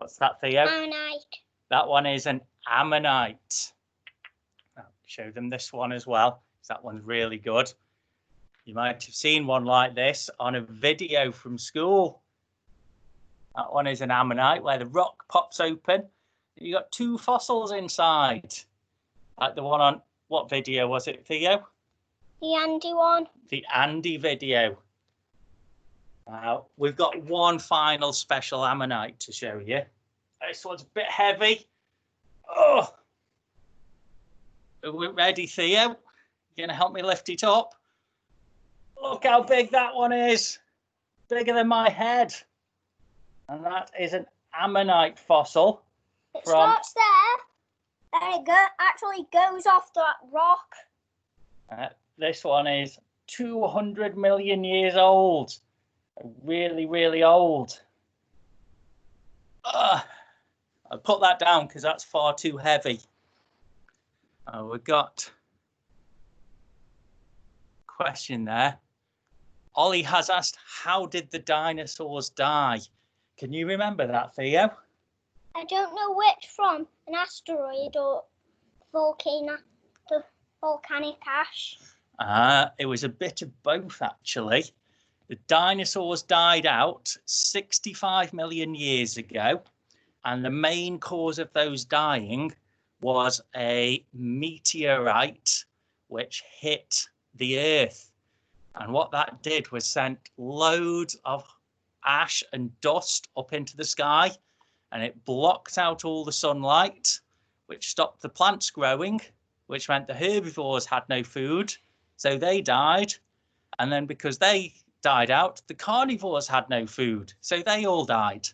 What's that, Theo? Ammonite. That one is an ammonite. I'll show them this one as well. That one's really good. You might have seen one like this on a video from school. That one is an ammonite where the rock pops open. You got two fossils inside. Like the one on, what video was it, Theo? The Andy one. The Andy video. Now, we've got one final special ammonite to show you. This one's a bit heavy. Oh! Are we ready, Theo? You going to help me lift it up? Look how big that one is. Bigger than my head. And that is an ammonite fossil. It starts there. Then it actually goes off that rock. This one is 200 million years old. Really, really old. I'll put that down because that's far too heavy. We've got a question there. Ollie has asked, how did the dinosaurs die? Can you remember that, Theo? I don't know which from, an asteroid or volcano, the volcanic ash. It was a bit of both, actually. The dinosaurs died out 65 million years ago, and the main cause of those dying was a meteorite which hit the Earth. And what that did was sent loads of ash and dust up into the sky, and it blocked out all the sunlight, which stopped the plants growing, which meant the herbivores had no food, so they died. And then because they died out, the carnivores had no food, so they all died.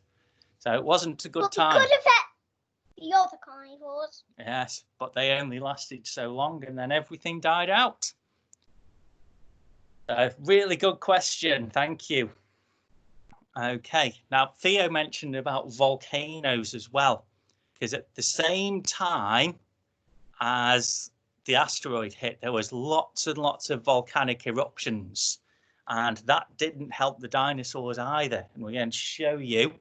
So it wasn't a good time. It could have the other carnivores. Yes, but they only lasted so long, and then everything died out. Really good question. Thank you. Okay, now Theo mentioned about volcanoes as well, because at the same time as the asteroid hit, there was lots and lots of volcanic eruptions, and that didn't help the dinosaurs either. And we're going to show you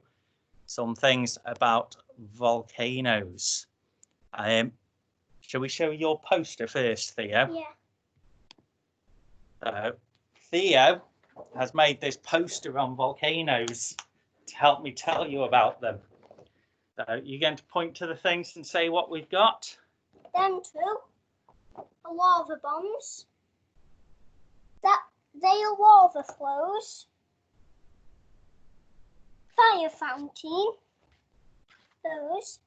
some things about volcanoes. Shall we show your poster first, Theo? Yeah. Theo has made this poster on volcanoes to help me tell you about them. So you're going to point to the things and say what we've got? Them two are lava bombs. They are lava flows. Fire fountain. Those.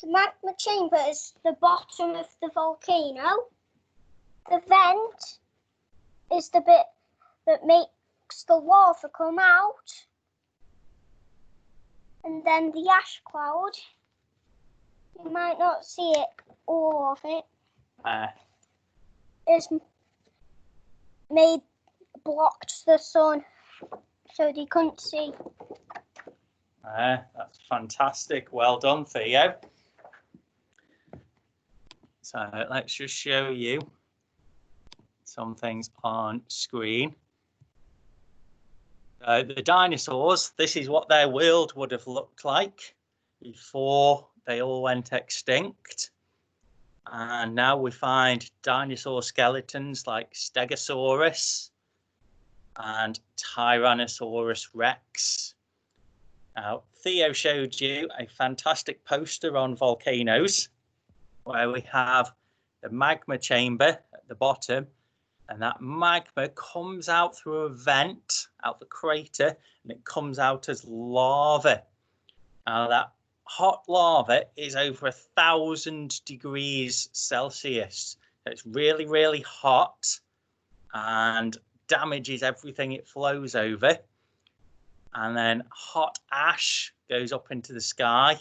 The magma chamber is the bottom of the volcano. The vent is the bit that makes the lava come out. And then the ash cloud. You might not see it, all of it. Is blocked the sun, so they couldn't see. That's fantastic. Well done, Theo. So let's just show you some things on screen. The dinosaurs, this is what their world would have looked like before they all went extinct. And now we find dinosaur skeletons like Stegosaurus and Tyrannosaurus Rex. Now, Theo showed you a fantastic poster on volcanoes where we have the magma chamber at the bottom, and that magma comes out through a vent out the crater, and it comes out as lava. Now, that hot lava is over 1,000 degrees Celsius. So it's really, really hot and damages everything it flows over. And then hot ash goes up into the sky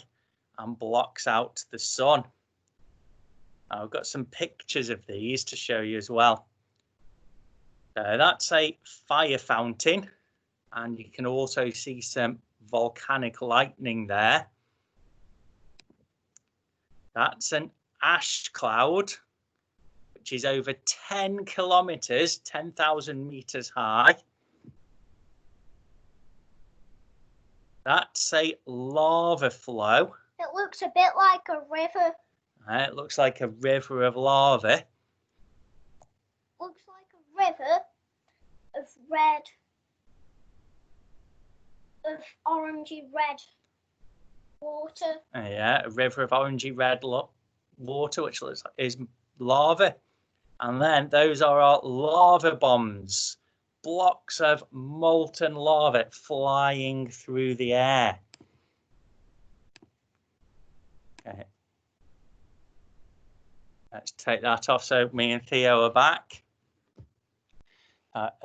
and blocks out the sun. I've got some pictures of these to show you as well. That's a fire fountain, and you can also see some volcanic lightning there. That's an ash cloud, which is over 10 kilometers, 10,000 meters high. That's a lava flow. It looks a bit like a river. It looks like a river of lava. Looks like a river of red, of orangey red water. Yeah, a river of orangey red water, which looks like is lava. And then those are our lava bombs. Blocks of molten lava flying through the air. Okay. Let's take that off so me and Theo are back.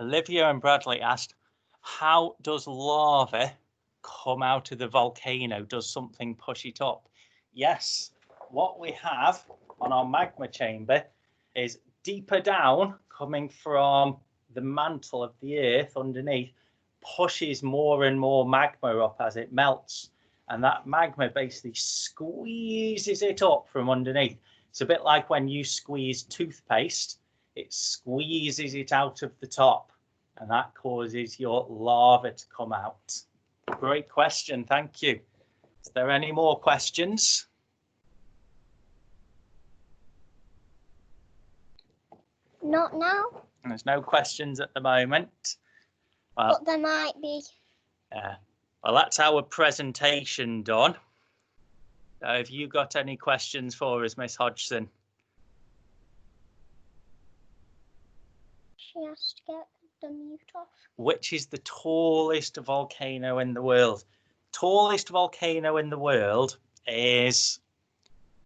Olivia and Bradley asked, how does lava come out of the volcano? Does something push it up? Yes, what we have on our magma chamber is deeper down, coming from the mantle of the earth underneath, pushes more and more magma up as it melts. And that magma basically squeezes it up from underneath. It's a bit like when you squeeze toothpaste, it squeezes it out of the top, and that causes your lava to come out. Great question, thank you. Is there any more questions? Not now. There's no questions at the moment. Well, But there might be. Yeah. Well, that's our presentation done. Have you got any questions for us, Miss Hodgson? She has to get the mute off. Which is the tallest volcano in the world? Tallest volcano in the world is,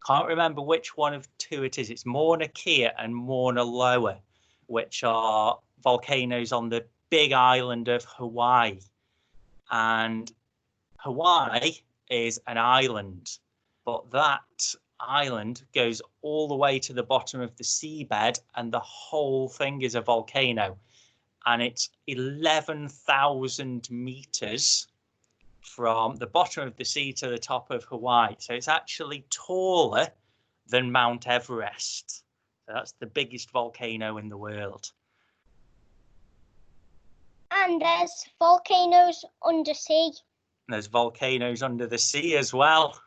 can't remember which one of two it is. It's Mauna Kea and Mauna Loa, which are volcanoes on the big island of Hawaii. And Hawaii is an island, but that island goes all the way to the bottom of the seabed, and the whole thing is a volcano. And it's 11,000 meters from the bottom of the sea to the top of Hawaii. So it's actually taller than Mount Everest. So that's the biggest volcano in the world. And there's volcanoes undersea. There's volcanoes under the sea as well.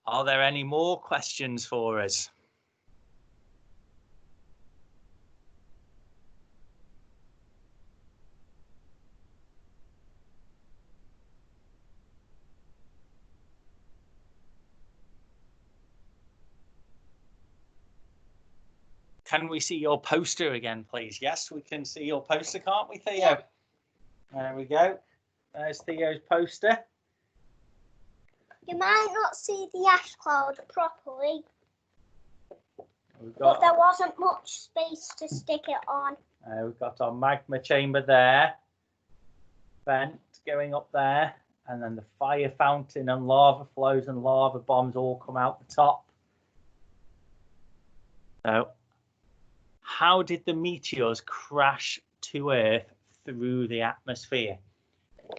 Are there any more questions for us? Can we see your poster again, please? Yes, we can see your poster, can't we, Theo? Yeah. There we go. There's Theo's poster. You might not see the ash cloud properly, But there wasn't much space to stick it on. We've got our magma chamber there, vent going up there, and then the fire fountain and lava flows and lava bombs all come out the top. So, how did the meteors crash to Earth through the atmosphere?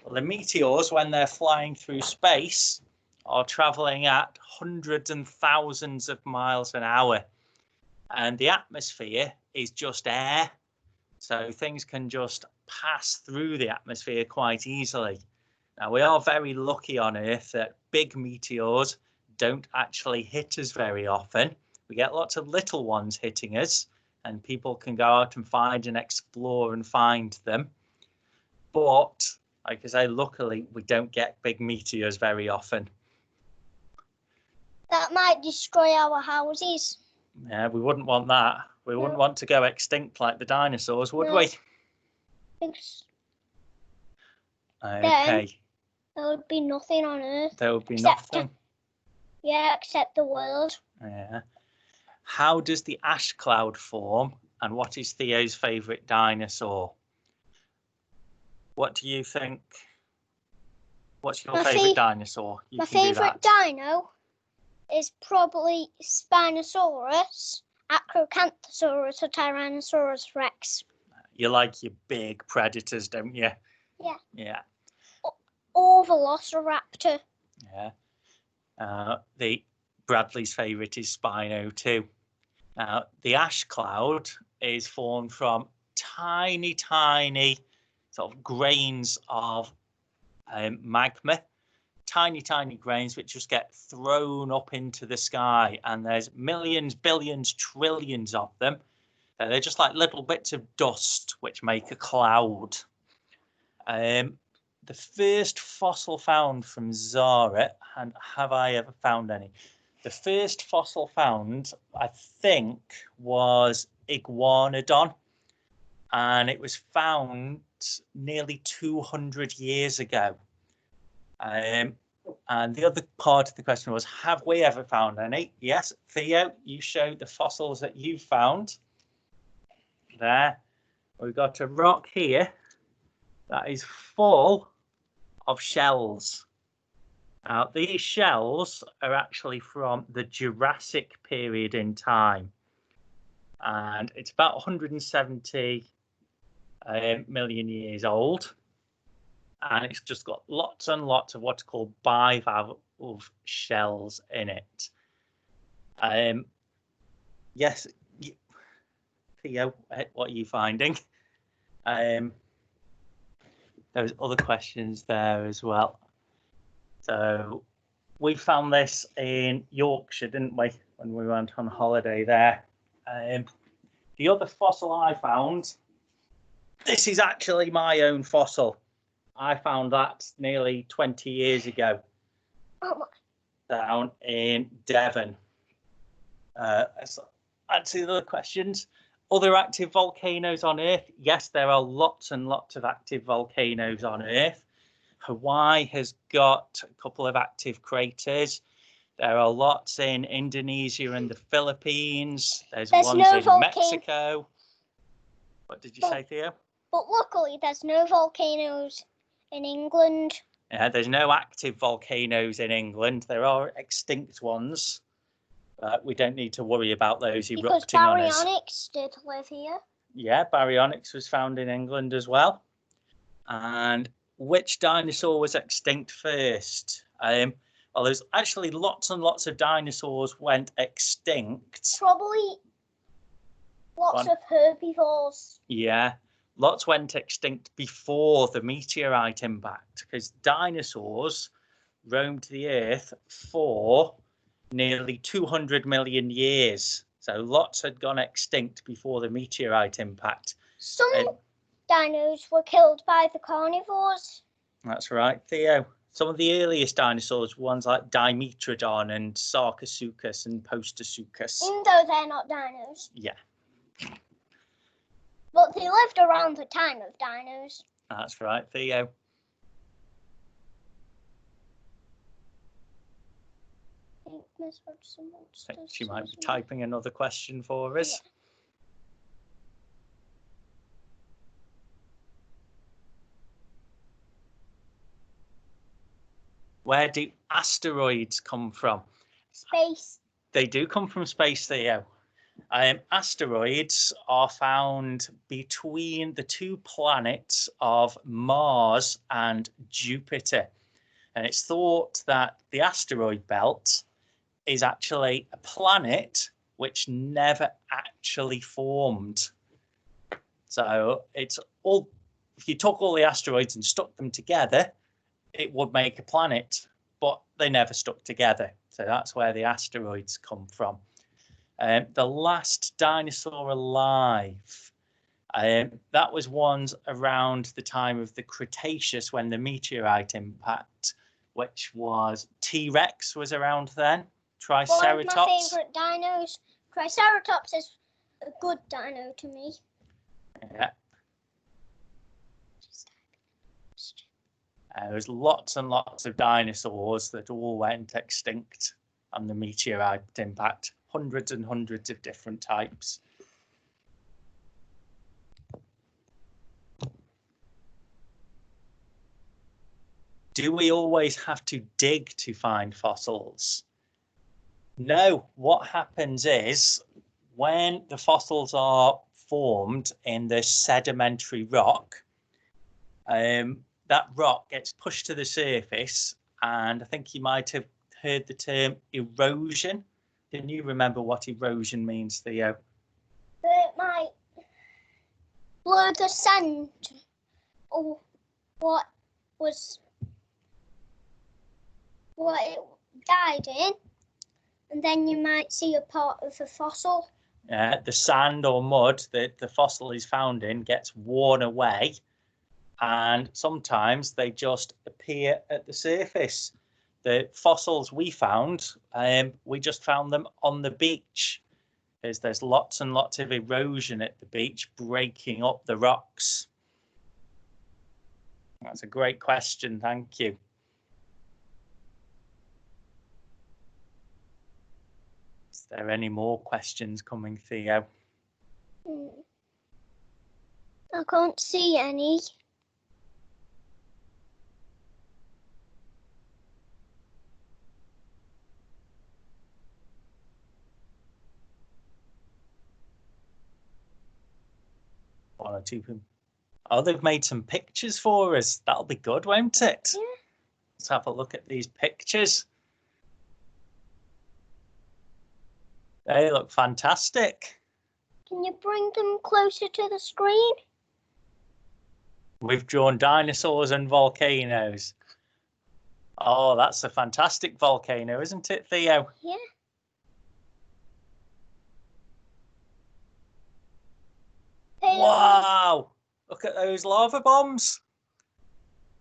Well, the meteors, when they're flying through space, are traveling at hundreds and thousands of miles an hour. And the atmosphere is just air. So things can just pass through the atmosphere quite easily. Now, we are very lucky on Earth that big meteors don't actually hit us very often. We get lots of little ones hitting us, and people can go out and find and explore and find them. But, like I say, luckily, we don't get big meteors very often. That might destroy our houses. Yeah, we wouldn't want that. We wouldn't want to go extinct like the dinosaurs, would we? Okay. There would be nothing on Earth. There would be nothing. Yeah, except the world. Yeah. How does the ash cloud form, and what is Theo's favourite dinosaur? What do you think? What's your favourite dinosaur? My favourite dino is probably Spinosaurus, Acrocanthosaurus, or Tyrannosaurus Rex. You like your big predators, don't you? Yeah. Yeah. Or Velociraptor. Yeah. The Bradley's favourite is Spino too. Now, the ash cloud is formed from tiny, sort of grains of magma, tiny grains which just get thrown up into the sky, and there's millions, billions, trillions of them. They're just like little bits of dust which make a cloud. The first fossil found from Zara, and have I ever found any? The first fossil found, I think, was Iguanodon, and it was found nearly 200 years ago. And the other part of the question was, have we ever found any? Yes, Theo, you showed the fossils that you found. There, we've got a rock here that is full of shells. Now, these shells are actually from the Jurassic period in time, and it's about 170 million years old, and it's just got lots and lots of what's called bivalve shells in it. Yes, Theo, what are you finding? There's other questions there as well. So we found this in Yorkshire, didn't we, when we went on holiday there? The other fossil I found, this is actually my own fossil. I found that nearly 20 years ago down in Devon. Answer the other questions. Other active volcanoes on Earth? Yes, there are lots and lots of active volcanoes on Earth. Hawaii has got a couple of active craters. There are lots in Indonesia and the Philippines. There's ones in Mexico. What did you say, Theo? But luckily, there's no volcanoes in England. Yeah, there's no active volcanoes in England. There are extinct ones. But we don't need to worry about those erupting on us. Because baryonyx did live here. Yeah, baryonyx was found in England as well. And which dinosaur was extinct first? Well, there's actually lots and lots of dinosaurs went extinct. Probably lots of herbivores. Yeah, lots went extinct before the meteorite impact, because dinosaurs roamed the Earth for nearly 200 million years. So lots had gone extinct before the meteorite impact. Some dinos were killed by the carnivores. That's right, Theo. Some of the earliest dinosaurs were ones like Dimetrodon and Sarcosuchus and Postosuchus. Even though they're not dinos. Yeah. But they lived around the time of dinos. That's right, Theo. I think she might be typing another question for us. Yeah. Where do asteroids come from? Space. They do come from space, Theo. Asteroids are found between the two planets of Mars and Jupiter. And it's thought that the asteroid belt is actually a planet which never actually formed. So it's all, if you took all the asteroids and stuck them together, it would make a planet, but they never stuck together. So that's where the asteroids come from. The last dinosaur alive, that was ones around the time of the Cretaceous when the meteorite impact, which was T-Rex was around then. Triceratops. One of my favourite dinos. Triceratops is a good dino to me. Yeah. There's lots and lots of dinosaurs that all went extinct on the meteorite impact. Hundreds and hundreds of different types. Do we always have to dig to find fossils? No, what happens is when the fossils are formed in the sedimentary rock, that rock gets pushed to the surface, and I think you might have heard the term erosion. Can you remember what erosion means, Theo? It might blow the sand or what it died in, and then you might see a part of a fossil. The sand or mud that the fossil is found in gets worn away, and sometimes they just appear at the surface. The fossils we found, we just found them on the beach. There's lots and lots of erosion at the beach, breaking up the rocks. That's a great question, thank you. Is there any more questions coming, Theo? I can't see any. One or two. Oh, they've made some pictures for us. That'll be good, won't it? Yeah. Let's have a look at these pictures. They look fantastic. Can you bring them closer to the screen? We've drawn dinosaurs and volcanoes. Oh, that's a fantastic volcano, isn't it, Theo? Yeah. Wow! Look at those lava bombs.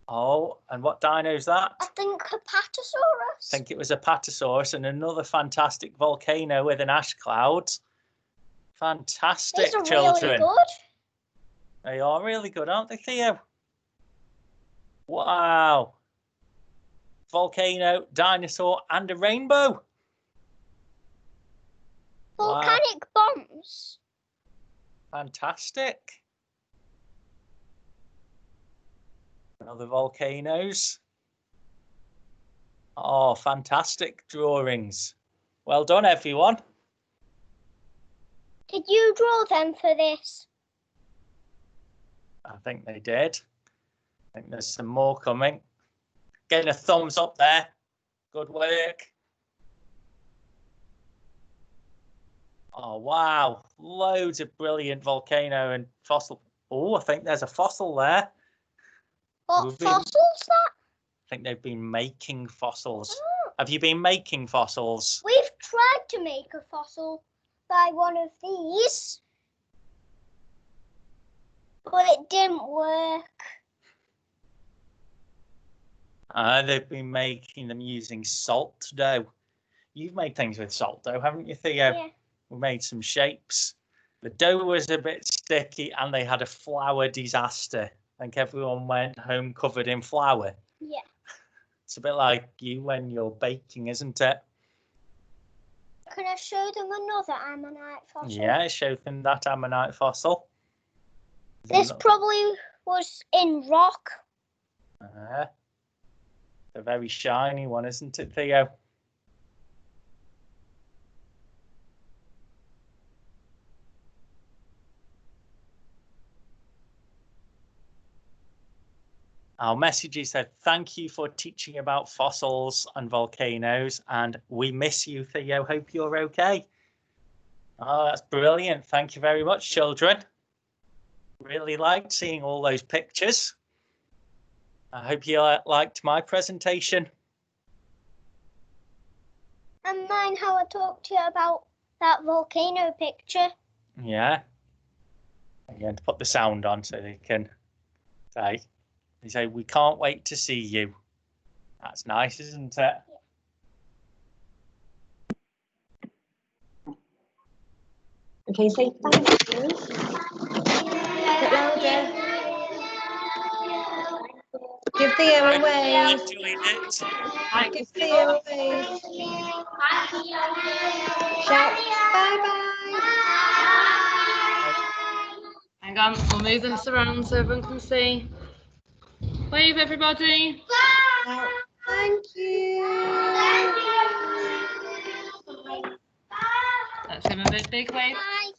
Oh, and what dino is that? I think a Apatosaurus. I think it was a Apatosaurus, and another fantastic volcano with an ash cloud. Fantastic, These are children. really good. They are really good, aren't they, Theo? Wow. Volcano, dinosaur, and a rainbow. Volcanic bombs. Fantastic. Another volcanoes. Oh, fantastic drawings. Well done, everyone. Did you draw them for this? I think they did. I think there's some more coming. Getting a thumbs up there. Good work. Oh, wow. Loads of brilliant volcano and fossil. Oh, I think there's a fossil there. What fossils that? I think they've been making fossils. Oh. Have you been making fossils? We've tried to make a fossil by one of these, but it didn't work. They've been making them using salt dough. You've made things with salt dough, haven't you, Theo? Yeah. We made some shapes. The dough was a bit sticky and they had a flour disaster. I think everyone went home covered in flour. Yeah. It's a bit like you when you're baking, isn't it? Can I show them another ammonite fossil? Yeah, show them that ammonite fossil. This probably was in rock. A very shiny one, isn't it, Theo? Our message said, thank you for teaching about fossils and volcanoes, and we miss you, Theo. Hope you're okay. Oh, that's brilliant. Thank you very much, children. Really liked seeing all those pictures. I hope you liked my presentation. And mine, how I talked to you about that volcano picture. Yeah. I'm going to put the sound on so they can say. They say, we can't wait to see you. That's nice, isn't it? Okay, say thank you. A bit louder. Give Theo a wave. Give Theo a wave. Shout bye-bye. Hang on, we'll move this around so everyone can see. Wave, everybody. Shout thank you. Let's give them a big wave. Bye.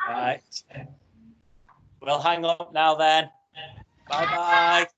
Right. We'll hang up now then. Bye-bye.